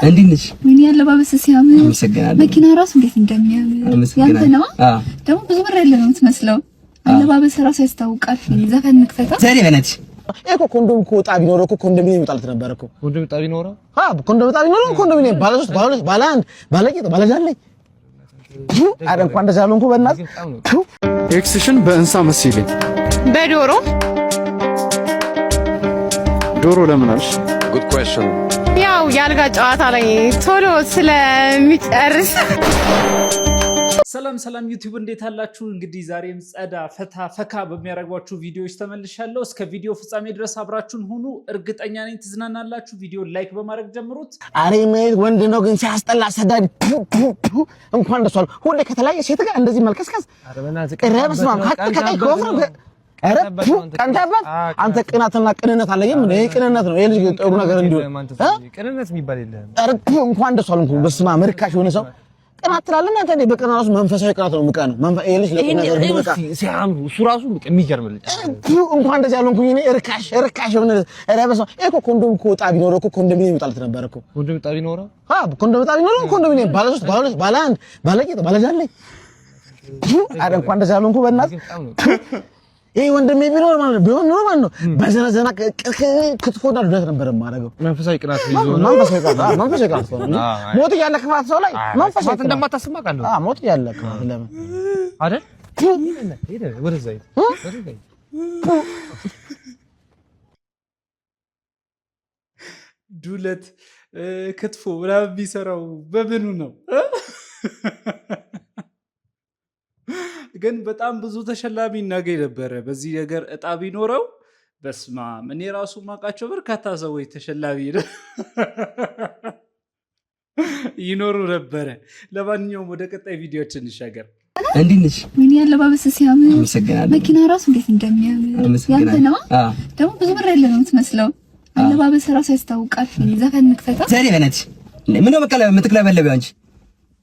እንዴት ነሽ? ምን ያለባበስ ሲያምር አመሰግናለሁ። መኪና ራሱ እንዴት እንደሚያምር ያንተ ነው። ደግሞ ብዙ ብር ያለ ነው የምትመስለው። አለባበስ ራሱ ያስታውቃል። ዘፈን ንክፈታ ዘሬ በነትሽ እኮ ኮንዶም እኮ ጣ ቢኖረው እኮ ኮንዶሚኒየም ይወጣልት ነበር እኮ። ኮንዶም ጣ ቢኖረው? ኮንዶም ጣ ቢኖረው ኮንዶሚኒየም ባለ 3 ባለ 2 ባለ 1 ባለ ቂጥ ባለ ጃለኝ አረ እንኳን እንደዛ አልሆንኩ በእናትህ። ኤክስሽን በእንሳ መስይልኝ በዶሮ ዶሮ ለምን አልሽ? ጉድ ኩዌስችን። ያው ያልጋ ጨዋታ ላይ ቶሎ ስለሚጨርስ። ሰላም ሰላም ዩቲዩብ እንዴት አላችሁ? እንግዲህ ዛሬም ጸዳ ፈታ ፈካ በሚያደርጓችሁ ቪዲዮዎች ተመልሻለሁ። እስከ ቪዲዮ ፍጻሜ ድረስ አብራችሁን ሁኑ። እርግጠኛ ነኝ ትዝናናላችሁ። ቪዲዮ ላይክ በማድረግ ጀምሩት። አሬ ማለት ወንድ ነው ግን ሲያስጠላ አሰዳድ እንኳን ደስ አለ። ሁሌ ከተለያየ ሴት ጋር እንደዚህ መልከስከስ ረብስ ማም ሀቅ ከታይ ኮፍሩ አረ ቀንተበት አንተ ቅናትና ቅንነት አለየም እንዴ? ቅንነት ነው የልጅ ጥሩ ነገር እንዲሆን ቅንነት የሚባል የለም። አረ እንኳን ደስ አለንኩ። በስማ መርካሽ የሆነ ሰው ቅናት ትላለህ አንተ እንዴ? በቅናት ራሱ መንፈሳዊ ቅናት ነው። ምቀነው መንፈስ የልጅ ለቅናት ነው በቃ ሲያምሩ እሱ ራሱ የሚገርም ልጅ እንኳን እንደዚህ ያለንኩኝ እኔ ርካሽ የሆነ አረ በስማ እኮ ኮንዶም እኮ ጣ ቢኖረው እኮ ኮንዶሚኒየም ይወጣልት ነበር እኮ። ኮንዶም ጣ ቢኖረው? ኮንዶም ጣ ቢኖረው ኮንዶሚኒየም ባለ 3 ባለ 2 ባለ 1 ባለ ቂጥ ባለ ጃለኝ አረ እንኳን እንደዚህ ያለንኩ በእናትህ። ይሄ ወንድሜ ቢኖር ማለት ነው ቢሆን ነው ማለት ነው በዘነዘና ክትፎና ዱለት ነበር ማረገው። መንፈሳዊ ቅናት ይዞ መንፈሳዊ ቅናት ነው። ሞት ያለ ክፋት ሰው ላይ መንፈሳዊ ቅናት እንደማታስማ ቃል ሞት ያለ ክፋት ለምን አይደል? ሄደ ወደዛ ዱለት ክትፎ ምናምን ቢሰራው በምኑ ነው? ግን በጣም ብዙ ተሸላሚ እናገኝ ነበረ በዚህ ነገር እጣ ቢኖረው። በስማም እኔ ራሱ ማውቃቸው በርካታ ሰዎች ተሸላሚ ይኖሩ ነበረ። ለማንኛውም ወደ ቀጣይ ቪዲዮዎች እንሻገር። እንዴት ነሽ? ምን ያለባበስ ሲያምር አመሰግናለሁ። መኪና ራሱ እንዴት እንደሚያምር ያንተ ነው። ደግሞ ብዙ ብር ያለ ነው የምትመስለው። አለባበስ ራሱ ያስታውቃል። ዘፈን ንክፈታ ዘሬ በነትሽ ምን ነው የምትክለበለቢው አንቺ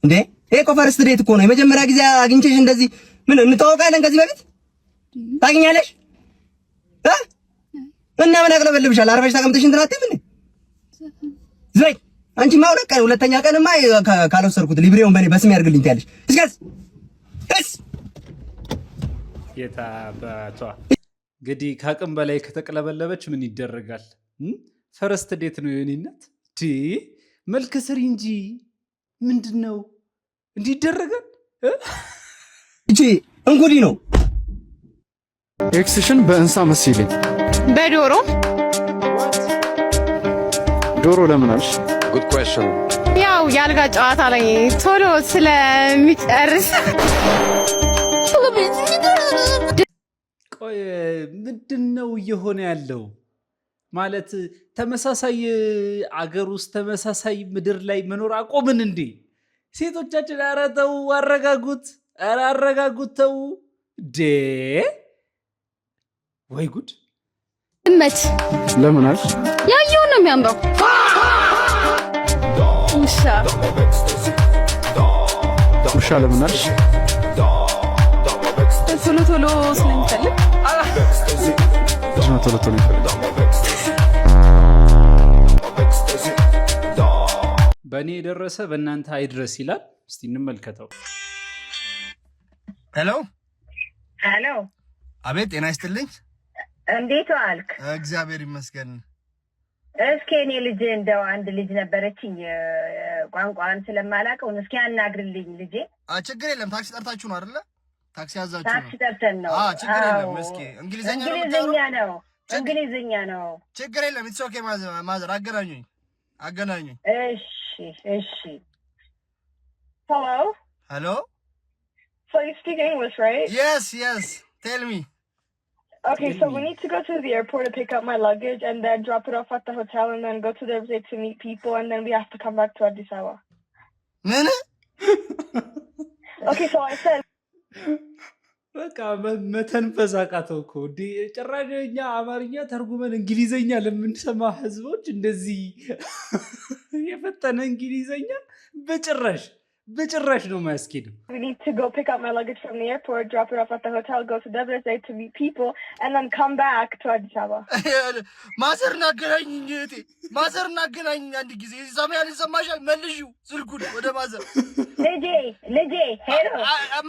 እንዴ? ይሄ እኮ ፈርስት ዴት እኮ ነው። የመጀመሪያ ጊዜ አግኝቼሽ እንደዚህ ምን እንተዋወቃለን? ከዚህ በፊት ታገኛለሽ እና ምን ያቅለበልብሻል? አርፈሽ ተቀምጠሽ እንትን አትይም እንዴ? ዘይ አንቺ ማውለቅ ሁለተኛ ቀንማ ካልወሰድኩት ሊብሬውን በኔ በስም ያርግልኝ ትያለሽ። እስ የታባቷ እንግዲህ ከአቅም በላይ ከተቀለበለበች ምን ይደረጋል? ፈርስት ዴት ነው የኔነት መልክ ስሪ እንጂ ምንድነው እንዲህ ይደረጋል? እቺ እንጉዲ ነው። ኤክስሽን በእንሳ መስይልኝ በዶሮ ዶሮ ለምን አልሽ? ጉድ ኩዌስችን። ያው ያልጋ ጨዋታ ላይ ቶሎ ስለሚጨርስ። ቆይ ምንድነው እየሆነ ያለው? ማለት ተመሳሳይ አገር ውስጥ ተመሳሳይ ምድር ላይ መኖር አቆምን እንዴ? ሴቶቻችን ኧረ ተው አረጋጉት፣ ኧረ አረጋጉት ተው ዴ ወይ ጉድ። እመት ለምን አልሽ? ያየው ነው የሚያምረው። ውሻ ለምን አልሽ? ቶሎ ቶሎ ስለሚፈልግ ቶሎ ቶሎ ይፈልጋል። በእኔ የደረሰ በእናንተ አይድረስ ይላል። እስቲ እንመልከተው። ሄሎ ሄሎ። አቤት፣ ጤና ይስጥልኝ። እንዴት ዋልክ? እግዚአብሔር ይመስገን። እስኪ እኔ ልጅ እንደው አንድ ልጅ ነበረችኝ ቋንቋን ስለማላውቀው እስኪ አናግርልኝ ልጄ። ችግር የለም። ታክሲ ጠርታችሁ ነው አይደለ? ታክሲ ያዛችሁ ነው? ታክሲ ጠርተን ነው። ችግር የለም። እስኪ እንግሊዘኛ ነው። እንግሊዘኛ ነው። ችግር የለም። ኢትስ ኦኬ። ማዘር አገናኙኝ። እሺ። Hello. So you speak English, right? Yes. Tell me. Okay, so we need to go to the airport to pick up my luggage and then drop it off at the hotel and then go to the airport to meet people and then we have to come back to Addis Ababa. Nene? Okay, so I said በቃ መተንፈስ አቃተው እኮ ጭራሽ አማርኛ ተርጉመን እንግሊዘኛ ለምንሰማ ህዝቦች እንደዚህ የፈጠነ እንግሊዘኛ በጭራሽ ነው የማያስኬደው። We need to go pick up my luggage from the airport, drop it off at the hotel, go to Debre Zeit to meet people, and then come back to Addis Ababa. ማዘር ናገናኝ እህቴ ማዘር ናገናኝ አንድ ጊዜ ሰማያል ሰማሻል መልሺው ስልኩን ወደ ማዘር ልጄ ሄሎ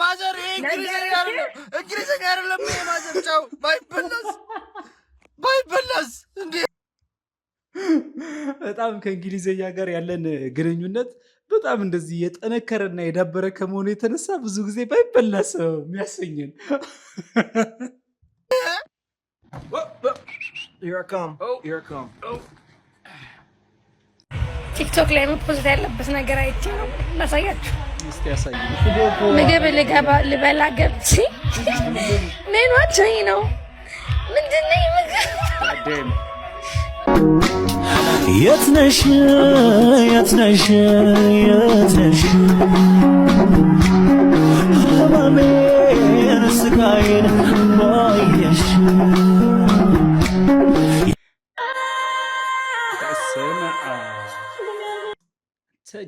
ማዘር እንግሊዘኛ አይደለም ማዘር ቻው ባይበላስ እንዴ በጣም ከእንግሊዘኛ ጋር ያለን ግንኙነት በጣም እንደዚህ የጠነከረና የዳበረ ከመሆኑ የተነሳ ብዙ ጊዜ ባይበላስ የሚያሰኘን ቲክቶክ ላይ ፖስት ያለበት ነገር አይቼ ነው ላሳያችሁ። እስቲ ያሳይ። ምግብ ልበላ ገብቼ ሜኗቸው ነው ምንድነው ምግብ የት ነሽ ህመሜን ስቃዬን ባየሽ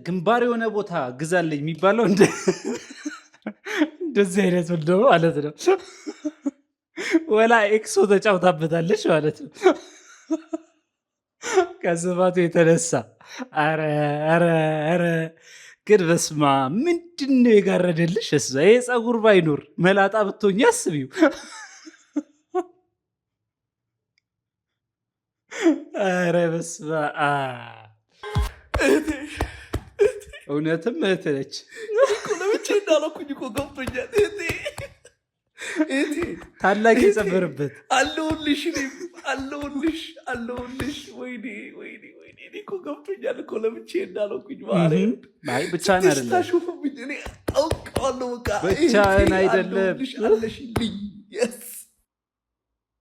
ግንባር የሆነ ቦታ ግዛለኝ የሚባለው እንደዚህ አይነት ወልደው ማለት ነው። ወላ ኤክሶ ተጫውታበታለች ማለት ነው ከስፋቱ የተነሳ። ኧረ ግን በስማ ምንድን ነው የጋረደልሽ? እሷ ይሄ ፀጉር ባይኖር መላጣ ብትሆኝ አስቢው። ኧረ በስማ እውነትም እህት ነች። ለብቻ እንዳለኩኝ እኮ ገብቶኛል። ታላቅ የጸበረበት አለሁልሽ ወይኔ እኔ እኮ ገብቶኛል እኮ ለብቻ እንዳለኩኝ ማለት አይ ብቻህን አይደለም ታሹፍብኝ እኔ አውቀዋለሁ። በቃ ብቻህን አይደለም አለሽልኝ።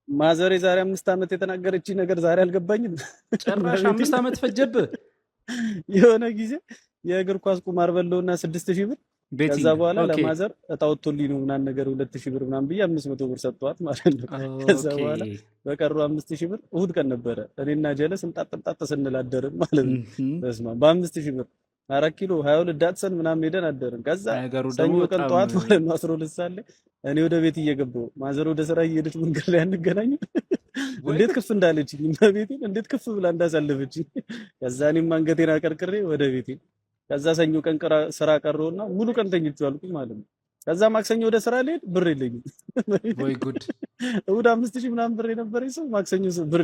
ማዘር የዛሬ 5 ዓመት የተናገረች ነገር ዛሬ አልገባኝም። ጭራሽ 5 ዓመት ፈጀብህ። የሆነ ጊዜ የእግር ኳስ ቁማር በለውና 6000 ብር ከዛ በኋላ ለማዘር እጣውቶልኝ ነው ምናምን ነገር 2000 ብር ምናምን ብዬ 500 ብር ሰጥቷት ማለት ነው። ከዛ በኋላ በቀሩ 5000 ብር እሁድ ቀን ነበረ እኔና ጀለስ እንጣጣጣ ስንል አደርን ማለት ነው። በስማ በ5000 ብር 4 ኪሎ 22 ዳትሰን ምናምን ሄደን አደርን። ከዛ ሰኞ ቀን ጠዋት ማለት ነው 12 ሰዓት ላይ እኔ ወደ ቤት እየገባሁ ማዘር ወደ ስራ እየሄደች መንገድ ላይ አንገናኝ። እንዴት ክፍ እንዳለችኝ በቤቴን እንዴት ክፍ ብላ እንዳሳለፈችኝ። ከዛ እኔም አንገቴን አቀርቅሬ ወደ ቤቴ ከዛ ሰኞ ቀን ስራ ቀረውና ሙሉ ቀን ተኝቼ አልኩኝ ማለት ነው። ከዛ ማክሰኞ ወደ ስራ ልሄድ ብር የለኝም። ወይ ጉድ! እሑድ 5000 ምናምን ብር የነበረኝ ሰው ማክሰኞ ብር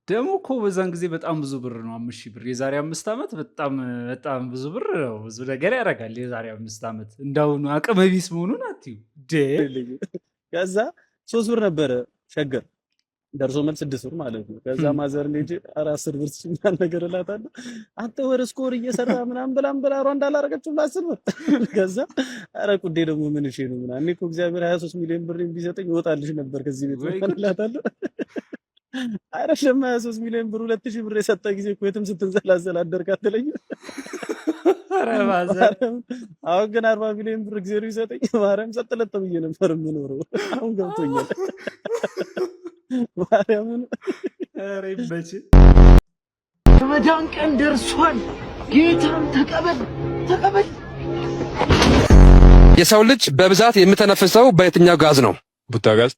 ደግሞ እኮ በዛን ጊዜ በጣም ብዙ ብር ነው። 5000 ብር የዛሬ 5 ዓመት በጣም ብዙ ብር ነው። ብዙ ነገር ያደርጋል የዛሬ 5 ዓመት። እንዳሁኑ አቅመ ቢስ መሆኑን አትዩ። ከዛ 3 ብር ነበረ ሸገር ደርሶ መልስ 6 ብር ማለት ነው። ከዛ ማዘር ልጅ 10 ብር ሲማል ነገር እላታለሁ አንተ ወደ ስኮር እየሰራ ምናምን ብላ ሯንዳ አላረገችው 10 ብር። ከዛ አረ ቁዴ ደግሞ ምን እሺ ነው ምናምን እኔ እኮ እግዚአብሔር 23 ሚሊዮን ብር ቢሰጠኝ እወጣልሽ ነበር ከዚህ ቤት እላታለሁ። አረ ለማ 23 ሚሊዮን ብር 2000 ብር የሰጠ ጊዜ እኮ የትም ስትንዘላዘል አደርክ አትለኝ። አረ ማዘር አሁን ግን 40 ሚሊዮን ብር እግዚአብሔር ይሰጠኝ ማርያም ሰጥለጥ ብዬ ነበር የምኖረው። አሁን ገብቶኛል። ማርያምን ኧረ ይመች። ረመዳን ቀን ደርሷል። ጌታን ተቀበል። የሰው ልጅ በብዛት የምተነፍሰው በየትኛው ጋዝ ነው? ቡታጋዝ።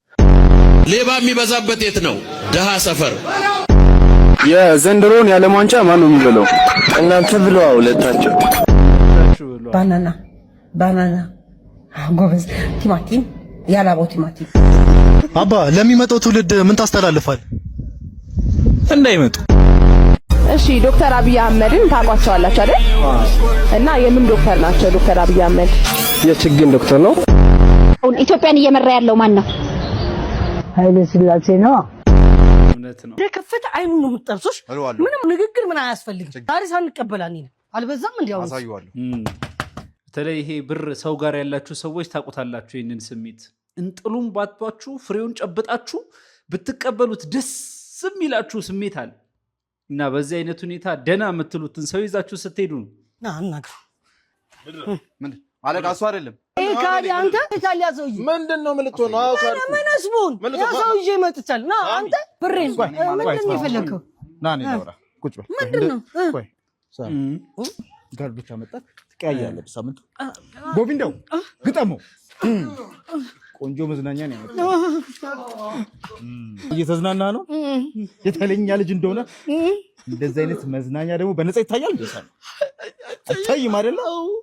ሌባ የሚበዛበት የት ነው? ደሃ ሰፈር። የዘንድሮን የዓለም ዋንጫ ማን ነው የሚበላው? እናንተ ብለዋ ሁለታቸው። ባናና ጎበዝ። ቲማቲም ያላቦ ቲማቲም። አባ ለሚመጣው ትውልድ ምን ታስተላልፋል? እንዳይመጡ። እሺ ዶክተር አብይ አህመድን ታውቋቸዋላችሁ አይደል? እና የምን ዶክተር ናቸው? ዶክተር አብይ አህመድ የችግኝ ዶክተር ነው። ኢትዮጵያን እየመራ ያለው ማን ነው? ኃይለ ሥላሴ ነው። እውነት ነው። የከፈተ አይኑን ነው የምትጠብሱሽ። ምንም ንግግር ምን አያስፈልግም። ዛሬ ሳንቀበላን አልበዛም እንዲያው አሳዩዋለሁ። በተለይ ይሄ ብር ሰው ጋር ያላችሁ ሰዎች ታውቁታላችሁ ይሄንን ስሜት። እንጥሉም ባቷችሁ ፍሬውን ጨብጣችሁ ብትቀበሉት ደስ የሚላችሁ ስሜት አለ እና በዚህ አይነት ሁኔታ ደና የምትሉትን ሰው ይዛችሁ ስትሄዱ ነው ምን አለቃ እሱ አይደለም ካዲ አንተ ታሊያ ሰውዬ ምንድነው ምልትሆን ነው? አውቃለሁ ምንስቡን ያ ሰውዬ መጥቻል ና አንተ ብሬን ምንድነው የፈለከው? ና ነው ቁጭ በል ምንድነው? ቆይ ጋርዶች አመጣት ትቀያያለህ በሳምንቱ ጎቪንዳው ግጠመው ቆንጆ መዝናኛ ነው ያመጣው እየተዝናና ነው የተለኛ ልጅ እንደሆነ እንደዚህ አይነት መዝናኛ ደግሞ በነፃ ይታያል እንደሳለ አይታይም አይደለ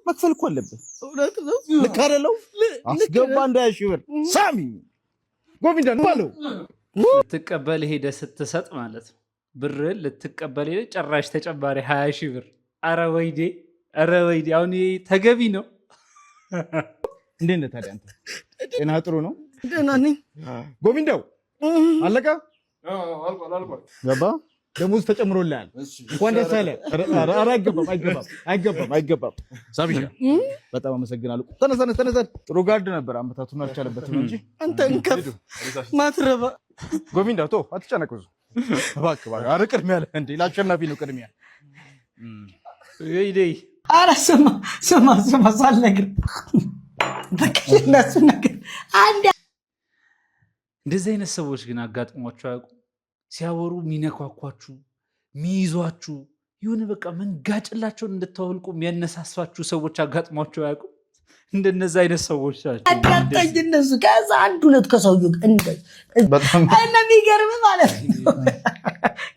መክፈል እኮ አለብህ እውነት ነው ልክ አይደለው አስገባ እንዳያሽብር ሳሚ ጎቪንዳ ነው ልትቀበል ሄደ ስትሰጥ ማለት ነው ብር ልትቀበል ሄደ ጭራሽ ተጨማሪ 20,000 ብር ኧረ ወይዴ አሁን ተገቢ ነው እንዴት ነህ ታዲያ አንተ ጤና ጥሩ ነው ደህና ነኝ ጎቪንዳው አለቀ አልቋል ገባ ደሞዝ ተጨምሮልሃል እንኳን ደስ አለህ ኧረ አይገባም ሳቢሻ በጣም አመሰግናለሁ ተነሳ ጥሩ ጋርድ ነበር አመታቱን አልቻለበትም እንጂ አንተ እንከፍ ማትረባ ጎቪንዳው ቶ አትጨነቅ ብዙ እባክህ ኧረ ቅድሚያ አለ እንዴ ለአሸናፊ ነው ቅድሚያ ወይዴ ኧረ ስማ ሳልነግርህ በቀልናሱ ነገር አንድ እንደዚህ አይነት ሰዎች ግን አጋጥሟቸው አያውቁም ሲያወሩ የሚነኳኳችሁ የሚይዟችሁ የሆነ በቃ መንጋጭላቸውን እንድታወልቁ የሚያነሳሷችሁ ሰዎች አጋጥሟቸው አያውቁም እንደነዚህ አይነት ሰዎች ናቸው አጋጣኝ እነሱ ከዛ አንድ ሁለት ከሰውዬው እንደዚህ እና የሚገርም ማለት ነው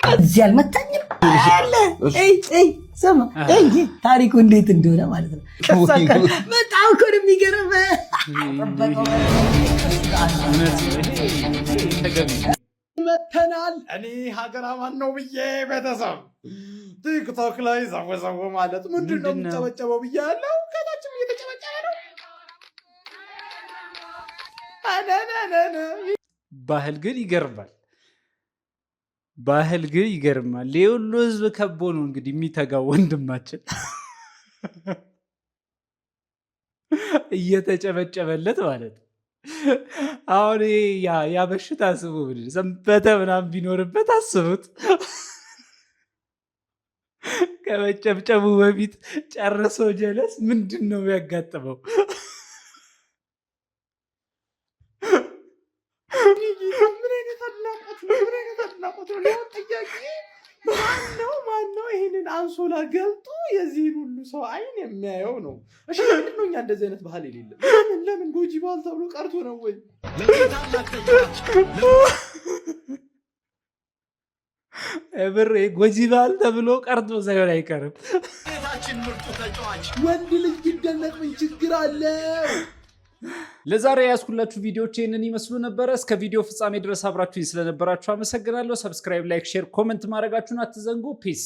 ከዚህ አልመታኝም አለ እይ ስማ እንጂ ታሪኩ እንዴት እንደሆነ ማለት ነው በጣም እኮ ነው የሚገርም መተናል እኔ ሀገር አማን ነው ብዬ ቤተሰብ ቲክቶክ ላይ ዘወዘው ማለት ምንድነው የምጨበጨበው ብያለሁ ከታችም እየተጨበጨበ ነው ባህል ግን ይገርማል የሁሉ ህዝብ ከቦ ነው እንግዲህ የሚተጋው ወንድማችን እየተጨበጨበለት ማለት ነው አሁን ያ በሽታ አስቡ ሰንበተ ምናምን ቢኖርበት አስቡት ከመጨብጨቡ በፊት ጨርሶ ጀለስ ምንድን ነው ያጋጠመው ምን አድናቆት ነው ጥያቄ ማነው ይሄንን አንሶላ ገልጦ የዚህን ሁሉ ሰው አይን የሚያየው ነው እሺ ምንድን ነው እኛ እንደዚህ አይነት ባህል የሌለ ለምን ጎጂ ባህል ተብሎ ቀርቶ ነው ወይ ብር ጎጂ ባህል ተብሎ ቀርቶ ሳይሆን አይቀርም ቤታችን ምርጡ ተጫዋች ወንድ ልጅ ይደነቅ ምን ችግር አለው ለዛሬ ያስኩላችሁ ቪዲዮዎች ይሄንን ይመስሉ ነበር እስከ ቪዲዮ ፍጻሜ ድረስ አብራችሁኝ ስለነበራችሁ አመሰግናለሁ ሰብስክራይብ ላይክ ሼር ኮሜንት ማድረጋችሁን አትዘንጉ ፒስ